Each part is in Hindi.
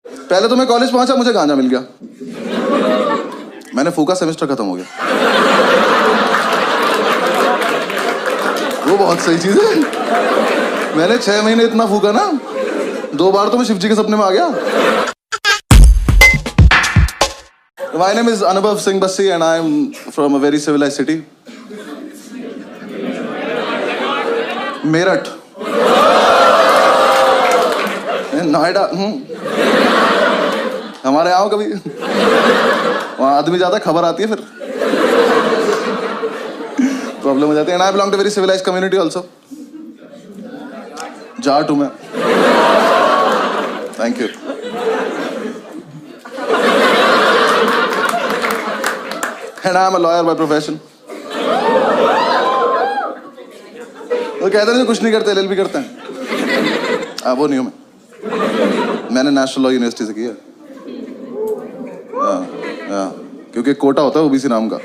पहले तो मैं कॉलेज पहुंचा, मुझे गांजा मिल गया, मैंने फूका, सेमेस्टर खत्म हो गया। वो बहुत सही चीज है। मैंने 6 महीने इतना फूका ना, 2 बार तो मैं शिव जी के सपने में आ गया। My name is Anubhav Singh Bassi and I am from a very civilized city. Meerut, Noida. हमारे आओ कभी, वहाँ आदमी ज्यादा, खबर आती है फिर प्रॉब्लम हो जाती है। And I belong to a very civilized community also. Jat हूँ मैं। Thank you. And I am a lawyer by profession. वो कहते हैं कुछ नहीं करते, LLB करते हैं। वो नहीं हूँ मैं, मैंने नेशनल लॉ यूनिवर्सिटी से किया। क्योंकि कोटा होता है ओबीसी नाम का,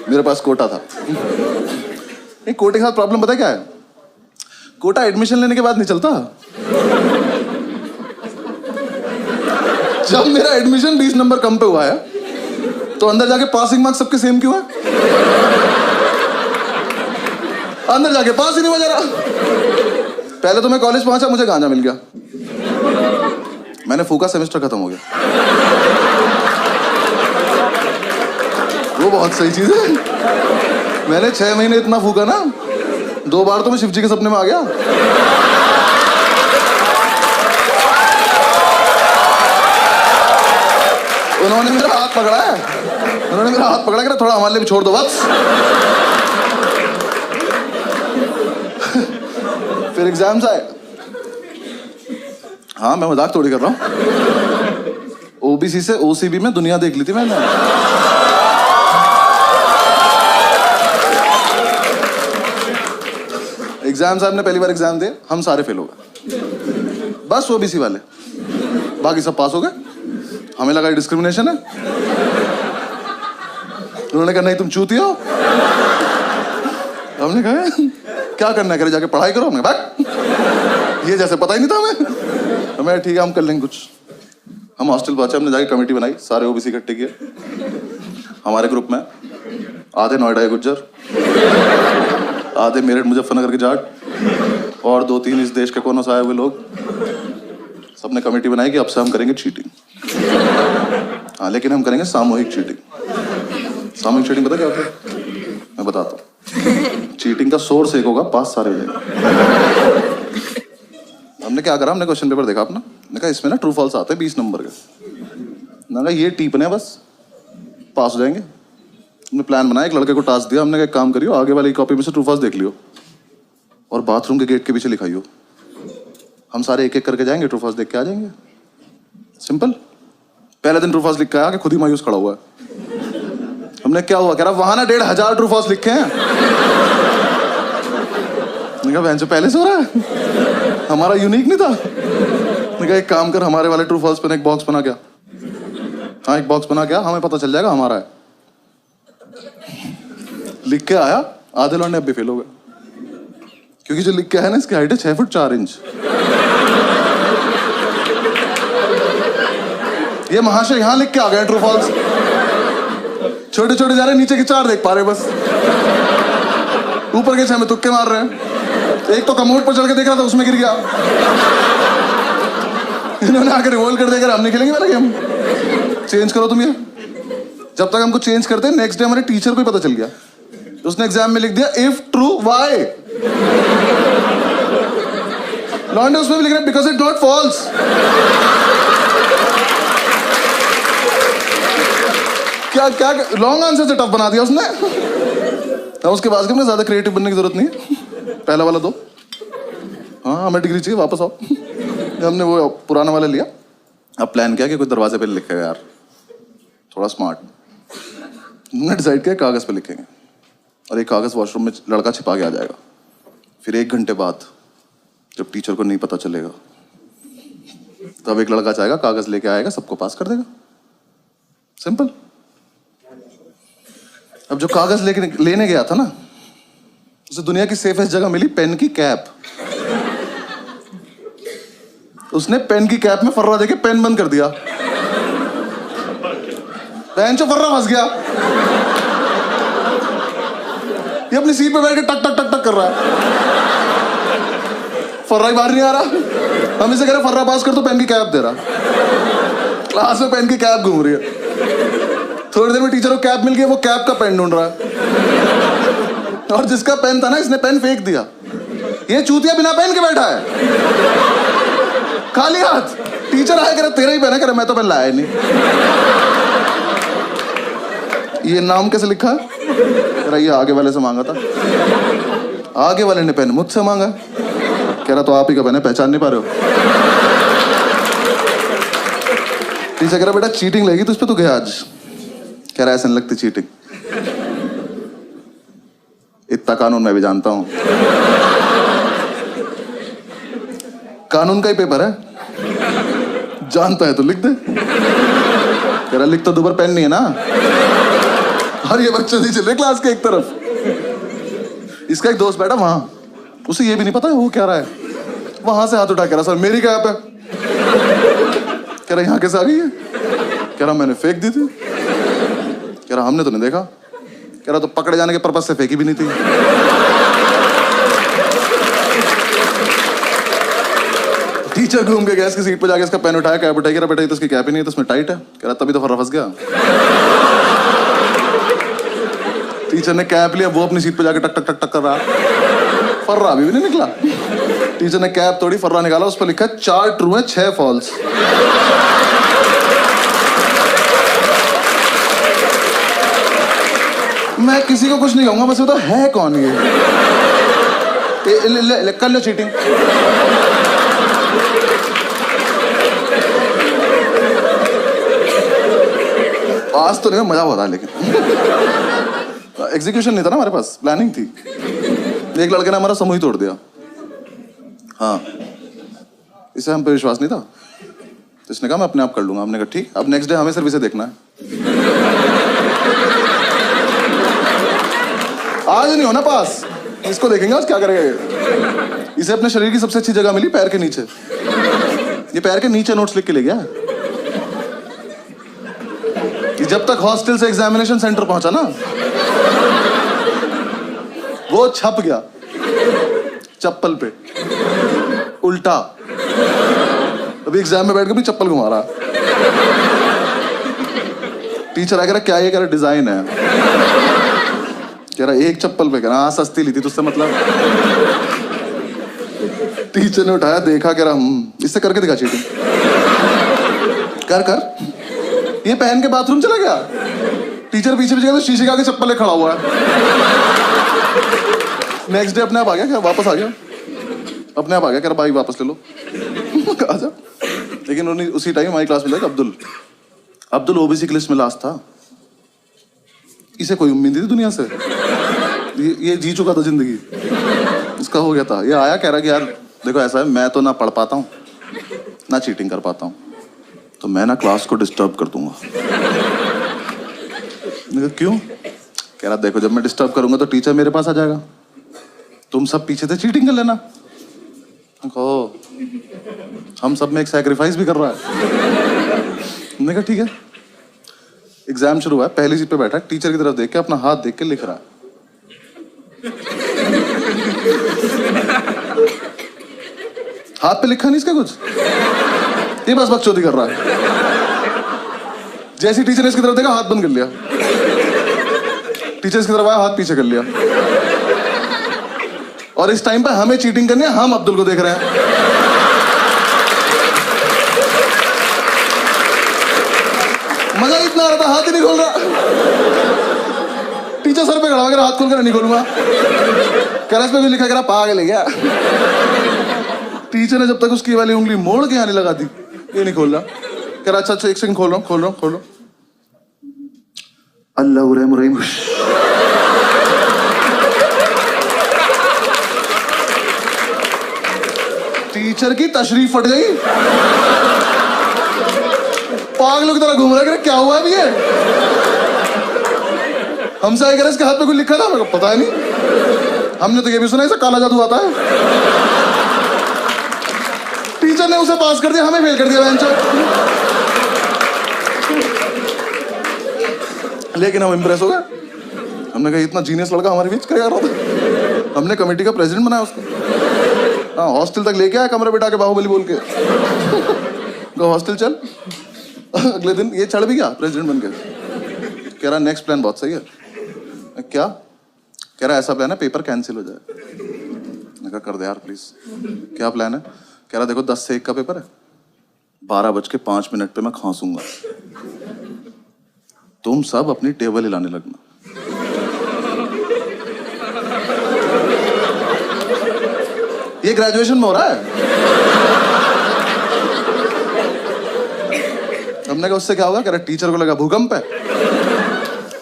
मेरे पास कोटा था। नहीं, कोटे के साथ प्रॉब्लम पता है क्या है? कोटा एडमिशन लेने के बाद नहीं चलता। जब मेरा एडमिशन 20 नंबर कम पे हुआ है, तो अंदर जाके पासिंग मार्क्स सबके सेम क्यों है? अंदर जाके पास ही नहीं हो जा रहा। पहले तो मैं कॉलेज पहुंचा, मुझे गांजा मिल गया, मैंने फूका, सेमेस्टर खत्म हो गया। वो बहुत सही चीज है। मैंने 6 महीने इतना फूका ना, 2 बार तो मैं शिव जी के सपने में आ गया। उन्होंने मेरा हाथ पकड़ा है, उन्होंने मेरा हाथ पकड़ा कि थोड़ा हमारे लिए भी छोड़ दो बस। फिर एग्जाम्स आए। हाँ, मैं मजाक थोड़ी कर रहा हूँ। ओबीसी से ओसीबी में दुनिया देख ली थी मैंने। एग्जाम साहब ने पहली बार एग्जाम दिए, हम सारे फेल हो गए, बस ओबीसी वाले, बाकी सब पास हो गए। हमें लगा डिस्क्रिमिनेशन है। उन्होंने कहा नहीं तुम चूती हो। हमने कहा क्या करना है, करे जाके पढ़ाई करो। हमने कहा ये जैसे पता ही नहीं था हमें। ठीक है, हम कर लेंगे कुछ। हम हॉस्टल पहुंचे, हमने जाके कमेटी बनाई, सारे ओबीसी इकट्ठे किए। हमारे ग्रुप में आधे नोएडा के गुज्जर, आधे मेरठ मुजफ्फरनगर के जाट, और 2-3 इस देश के कोनों से आए हुए लोग। सबने कमेटी बनाई कि अब से हम करेंगे चीटिंग। हाँ, लेकिन हम करेंगे सामूहिक चीटिंग। सामूहिक चीटिंग पता क्या होता है? मैं बताता हूँ। चीटिंग का सोर्स एक होगा, पास सारे हो जाएंगे। हमने क्या करा, हमने क्वेश्चन पेपर देखा अपना, मैंने कहा इसमें ना ट्रू फॉल्स आते हैं 20 नंबर के। मैंने कहा ये टीपने बस, पास हो जाएंगे। हमने प्लान बनाया, एक लड़के को टास्क दिया, हमने कहा एक काम करियो, आगे वाली कॉपी में से ट्रू फॉल्स देख लियो और बाथरूम के गेट के पीछे लिखाइयो। हम सारे एक एक करके जाएंगे, ट्रू फॉल्स देख के आ जाएंगे। सिंपल। पहले दिन ट्रू फॉल्स लिख के आया कि खुद ही मायूस खड़ा हुआ है। हमने क्या हुआ, कह रहा वहां ना 1500 ट्रू फॉल्स लिखे हैं। बहन जो पहले से हो रहा है, हमारा यूनिक नहीं था। कहा एक काम कर, हमारे वाले ट्रू फॉल्स पे एक बॉक्स बना गया। हाँ, एक बॉक्स बना गया, हमें पता चल जाएगा हमारा है। लिख के आया, आधे लौंडे अब भी फेल हो गए, क्योंकि जो लिख के आया ना, इसकी हाइट है 6 फुट 4 इंच। ये महाशय यहां लिख के आ गए ट्रू फॉल्स, छोटे छोटे जा रहे, नीचे के 4 देख पा रहे बस, ऊपर के 6 में तुक्के मार रहे हैं। एक तो कमोड पर चढ़ के देख रहा था, उसमें गिर गया। इन्होंने आकर रिवॉल्व कर दिया, हम नहीं खेलेंगे मेरा गेम, चेंज करो तुम ये। जब तक हमको चेंज करते, नेक्स्ट डे हमारे टीचर को ही पता चल गया। उसने एग्जाम में लिख दिया इफ ट्रू वाई। लॉन्डे उसमें भी लिख रहा है बिकॉज इट नॉट फॉल्स। क्या क्या लॉन्ग आंसर से टफ बना दिया उसने। उसके बाद में ज्यादा क्रिएटिव बनने की जरूरत नहीं है, पहला वाला दो। हाँ, हमें डिग्री चाहिए, वापस आओ। हमने वो पुराना वाला लिया। अब प्लान किया कि कोई दरवाजे पे लिखेगा यार, थोड़ा स्मार्ट। हमने डिसाइड किया कागज पे लिखेंगे, और एक कागज वॉशरूम में लड़का छिपा के आ जाएगा। फिर 1 घंटे बाद जब टीचर को नहीं पता चलेगा, तब एक लड़का जाएगा, कागज लेके आएगा, सबको पास कर देगा। सिंपल। अब जो कागज लेने गया था ना, उसे दुनिया की सेफेस्ट जगह मिली, पेन की कैप। उसने पेन की कैप में फर्रा देके पेन बंद कर दिया। पेन से फर्रा फंस गया। ये अपनी सीट पे बैठ के टक टक टक टक कर रहा है, फर्रा ही बाहर नहीं आ रहा। हम इसे कह रहे फर्रा पास कर तो पेन की कैप दे रहा। क्लास में पेन की कैप घूम रही है। थोड़ी देर में टीचर को कैप मिल गई, वो कैप का पेन ढूंढ रहा है। और जिसका पेन था ना, इसने पेन फेंक दिया। ये चूतिया बिना पेन के बैठा है, खाली हाथ। टीचर आया कह रहा तेरा ही पेन है, कह रहा मैं तो पेन लाया नहीं। ये नाम कैसे लिखा है? कह रहा ये आगे वाले से मांगा था। आगे वाले ने पेन मुझसे मांगा। कह रहा तो आप ही का पेन है, पहचान नहीं पा रहे हो। टीचर कह रहा बेटा चीटिंग लगी तो उस पर तू गया आज। कह रहा ऐसे नहीं लगती चीटिंग, इतना कानून मैं भी जानता हूं। कानून का ही पेपर है, जानता है तो लिख दे। कह रहा लिख तो दो, पर पेन नहीं है ना। और ये बच्चे नहीं चल रहे क्लास के एक तरफ। इसका एक दोस्त बैठा वहां, उसे ये भी नहीं पता वो क्या रहा है। वहां से हाथ उठा कह रहा सर मेरी कैप है। कह रहा यहाँ कैसे आ गई है? कह रहा मैंने फेंक दी थी। कह रहा हमने तो नहीं देखा। कह रहा तो पकड़े जाने के पर्पस से फेंकी भी नहीं थी। टीचर घूम के गया इसकी सीट पे जाके, इसका पेन उठाया, कैप उठाई। कह रहा बेटा ये तो इसकी कैप ही नहीं है, तो इसमें टाइट है। कह रहा तभी तो फर्रा फंस गया। टीचर ने कैप लिया, वो अपनी सीट पे जाके टक टक टक टक कर रहा। फर्रा अभी भी नहीं निकला। टीचर ने कैप तोड़ी, फर्रा निकाला, उस पर लिखा 4 ट्रू है 6 फॉल्स। मैं किसी को कुछ नहीं कहूंगा, बस बताओ है कौन ये? ले, कर लो चीटिंग। आज तो नहीं, मजा हो रहा है, लेकिन एग्जीक्यूशन नहीं था ना हमारे पास, प्लानिंग थी। एक लड़के ने हमारा समूह ही तोड़ दिया। हाँ, इसे हम पे विश्वास नहीं था, तो इसने कहा मैं अपने आप कर लूंगा। हमने कहा ठीक। अब नेक्स्ट डे हमें सिर्फ इसे देखना है। आज नहीं होना पास, इसको देखेंगे आज क्या करेगा। इसे अपने शरीर की सबसे अच्छी जगह मिली, पैर के नीचे। ये पैर के नीचे नोट्स लिख के ले गया। जब तक हॉस्टल से एग्जामिनेशन सेंटर पहुंचा ना, वो छप गया चप्पल पे उल्टा। अभी एग्जाम में बैठ के भी चप्पल घुमा रहा। टीचर आ कह रहा क्या ये? कह रहा डिजाइन है। कह रहा एक चप्पल पे। कह रहा हाँ सस्ती ली थी तुझसे मतलब। टीचर ने उठाया, देखा, कह रहा इससे करके दिखा चीटिंग। कर कर। ये पहन के बाथरूम चला गया। टीचर पीछे पीछे तो शीशे के आगे चप्पल खड़ा हुआ है। नेक्स्ट डे अपने आप आ गया, क्या वापस आ गया, अपने आप आ गया। कह रहा भाई वापस ले लो। आजा। लेकिन उसी टाइम हमारी क्लास में था अब्दुल ओबीसी की लिस्ट में लास्ट था। इसे कोई उम्मीद नहीं थी दुनिया से। ये जी चुका था जिंदगी, इसका हो गया था। ये आया, कह रहा कि यार देखो ऐसा है, मैं तो ना पढ़ पाता हूँ ना चीटिंग कर पाता हूँ, तो मैं ना क्लास को डिस्टर्ब कर दूंगा। क्यों? कह रहा देखो जब मैं डिस्टर्ब करूंगा तो टीचर मेरे पास आ जाएगा, तुम सब पीछे से चीटिंग कर लेना। ओ, हम सब में एक सैक्रिफाइस भी कर रहा है। मैंने कहा ठीक है। एग्जाम शुरू हुआ है, पहली सीट पे बैठा, टीचर की तरफ देख के अपना हाथ देख के लिख रहा है। हाथ पे लिखा नहीं इसका कुछ, ये बस बकचोदी कर रहा है। जैसी टीचर ने इसकी तरफ देखा, हाथ बंद कर लिया। टीचर इसकी तरफ आया, हाथ पीछे कर लिया। और इस टाइम पे हमें चीटिंग करनी है, हम अब्दुल को देख रहे हैं। मजा इतना आ रहा था, हाथ ही नहीं खोल रहा। टीचर सर पे खड़ा हो, हाथ खोल कर नहीं खोलूंगा। कह रहा इस पे भी लिखा, कह रहा पागल है क्या? टीचर ने जब तक उसकी वाली उंगली मोड़ के आने लगा दी, ये नहीं खोल रहा। कह रहा अच्छा एक सेकंड, खोल रहा हूं। अल्लाह रहम रहीम। टीचर की तशरीफ फट गई। पागलों की तरह घूम रहा है, क्या हुआ है ये? हमसे आए, इसके हाथ पे कुछ लिखा था, मेरे को पता नहीं। हमने तो ये भी सुना है काला जादू आता है। टीचर ने उसे पास कर दिया, हमें फेल कर दिया बेंचो। लेकिन हम इंप्रेस हो गए। हमने कहा इतना जीनियस लड़का हमारे बीच क्या कर रहा था। हमने कमेटी का प्रेसिडेंट बनाया उसको। हाँ, हॉस्टल तक लेके आया कमरे बिठा के बाहुबली बोल के। हॉस्टल चल। अगले दिन ये चढ़ भी गया प्रेसिडेंट बन के। कह रहा नेक्स्ट प्लान बहुत सही है। क्या? कह रहा ऐसा प्लान है पेपर कैंसिल हो जाए। मैंने कहा कर दे यार प्लीज। क्या प्लान है? कह रहा देखो 10 से 1 का पेपर है, 12:05 पे मैं खांसूंगा, तुम सब अपनी टेबल हिलाने लगना। ये ग्रेजुएशन में हो रहा है। हमने कहा उससे क्या होगा? कह रहा टीचर को लगा भूकंप है,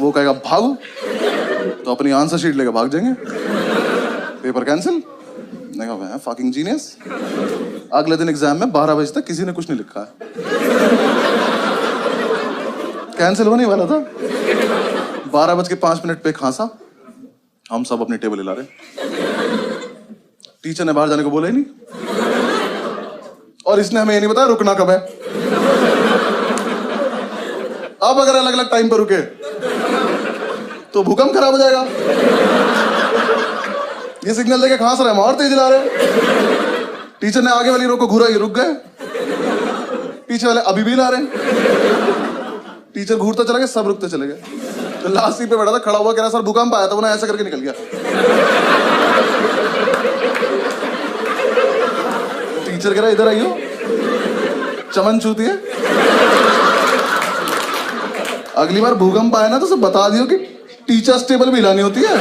वो कहेगा भागो, तो अपनी आंसर शीट लेकर भाग जाएंगे, पेपर कैंसिल। मैंने कहा फकिंग जीनियस। अगले दिन एग्जाम में 12 बजे तक किसी ने कुछ नहीं लिखा है। कैंसिल होने वाला था। 12:05 पे खांसा, हम सब अपनी टेबल हिला रहे। टीचर ने बाहर जाने को बोला ही नहीं, और इसने हमें ये नहीं बताया रुकना कब है। अब अगर अलग अलग टाइम पर रुके तो भूकंप खराब हो जाएगा। ये सिग्नल देके खांस रहे, हम और तेज ला रहे। टीचर ने आगे वाली रो को घूरा, ये रुक गए। पीछे वाले अभी भी ला रहे। टीचर घूरता चला गया, सब रुकते चले गए। तो लास्ट सीट पे बैठा था, खड़ा हुआ, कह रहा सर भूकंप आया था, वो ना ऐसा करके निकल गया। टीचर कह रहा इधर आइयो, चमन छूती है। अगली बार भूकंप आया ना तो सब बता दियो कि टीचर्स टेबल भी हिलानी होती है।